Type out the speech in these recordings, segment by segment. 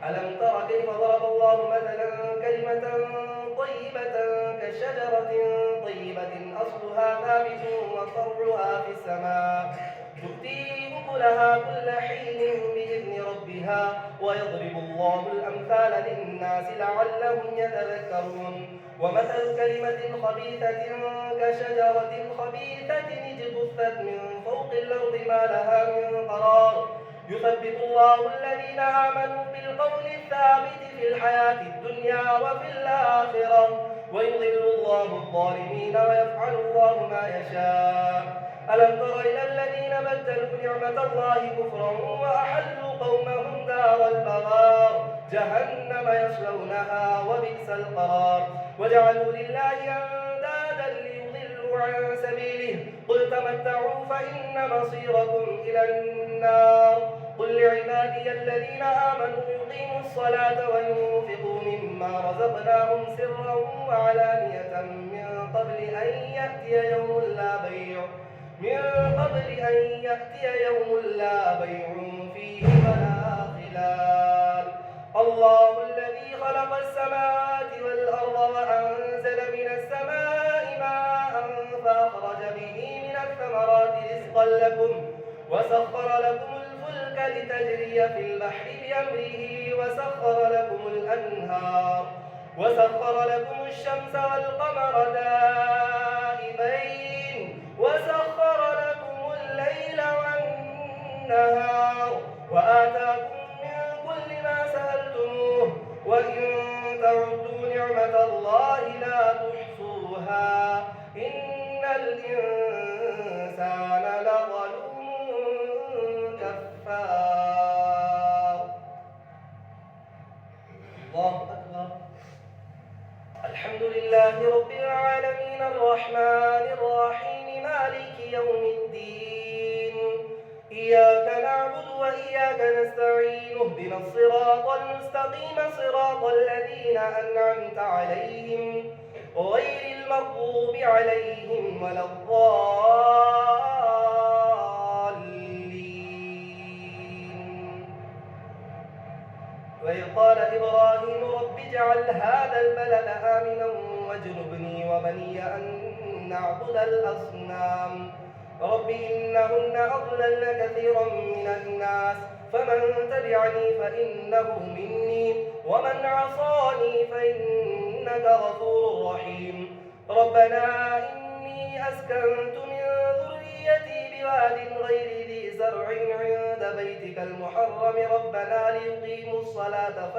ألم تر كيف ضرب الله مثلا كلمة طيبة كشجرة طيبة أصلها ثابت وفرعها في السماء تؤتي أكلها كل حين بإذن ربها ويضرب الله الأمثال للناس لعلهم يتذكرون ومثل كلمة خبيثة كشجرة خبيثة اجتثت من فوق الأرض ما لها من قرار يثبت الله الذين آمنوا بالقول الثابت في الحياة الدنيا وفي الآخرة ويضل الله الظالمين ويفعل الله ما يشاء ألم تر إلى الذين بدلوا نعمة الله كفرا وأحلوا قومهم دار البوار جهنم يصلونها وبئس القرار وجعلوا لله أندادا ليضلوا عن سبيله قل تمتعوا فإن مصيركم إلى النار قل لعبادي الذين آمنوا يقيموا الصلاة وينفقوا مما رزقناهم سرا وعلانية من قبل أن يأتي يوم لا بيع فيه ولا خلال الله الذي خلق السماوات والأرض وأنزل من السماء ماء فأخرج به من الثمرات رزقا لكم وسخر لكم الفلك لتجري في البحر بأمره وسخر لكم الأنهار وسخر لكم الشمس والقمر دائبين وسخر لكم الليل والنهار وآتاكم من كل ما سألتموه وإن تعدوا نعمة الله لا تحصوها إن الإنسان لظلوم كفار. الله أكبر. الحمد لله رب العالمين الرحمن الرحيم مالك يوم الدين إياك نعبد وإياك نستعين اهدنا الصراط المستقيم صراط الذين أنعمت عليهم غير المغضوب عليهم ولا الضالين. وإذ قال إبراهيم رب اجعل هذا البلد آمنا واجنبني وبني أن نعبد الأصنام رب إنهن أضللن كثيرا من الناس فمن تبعني فإنه مني ومن عصاني فإنك غفور رحيم ربنا إني أسكنت من ذريتي بواد غير ذي زرع عند بيتك المحرم ربنا ليقيموا الصلاة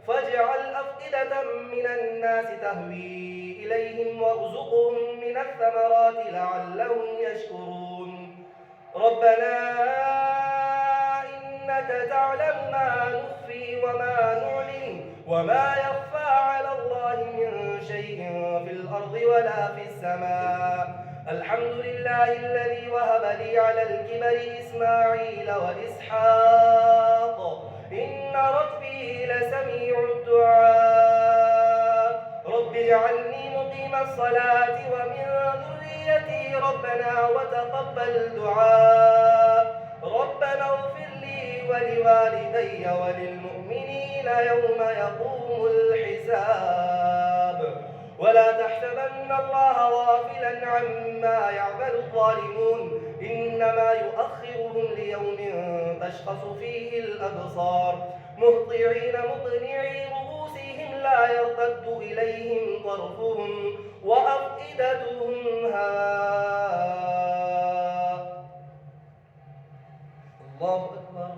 فاجعل أفئدة من الناس تهوي إليهم وارزقهم من الثمرات لعلهم يشكرون ربنا إنك تعلم ما نخفي وما نعلن وما يخفى على الله من شيء في الأرض ولا في السماء الحمد لله الذي وهب لي على الكبر إسماعيل وإسحاق إن ربي لسميع الدعاء رب اجعلني مقيم الصلاة ومن ذريتي ربنا وتقبل دعاء ربنا اغفر لي ولوالدي وللمؤمنين يوم يقوم الحساب ولا تحسبن الله غافلا عما يعمل الظالمون إنما يؤخرهم ليوم تشخص فيه الأبصار مهطعين مقنعي رؤوسهم لا يرتد إليهم طرفهم وأفئدتهم هواء. الله أكبر.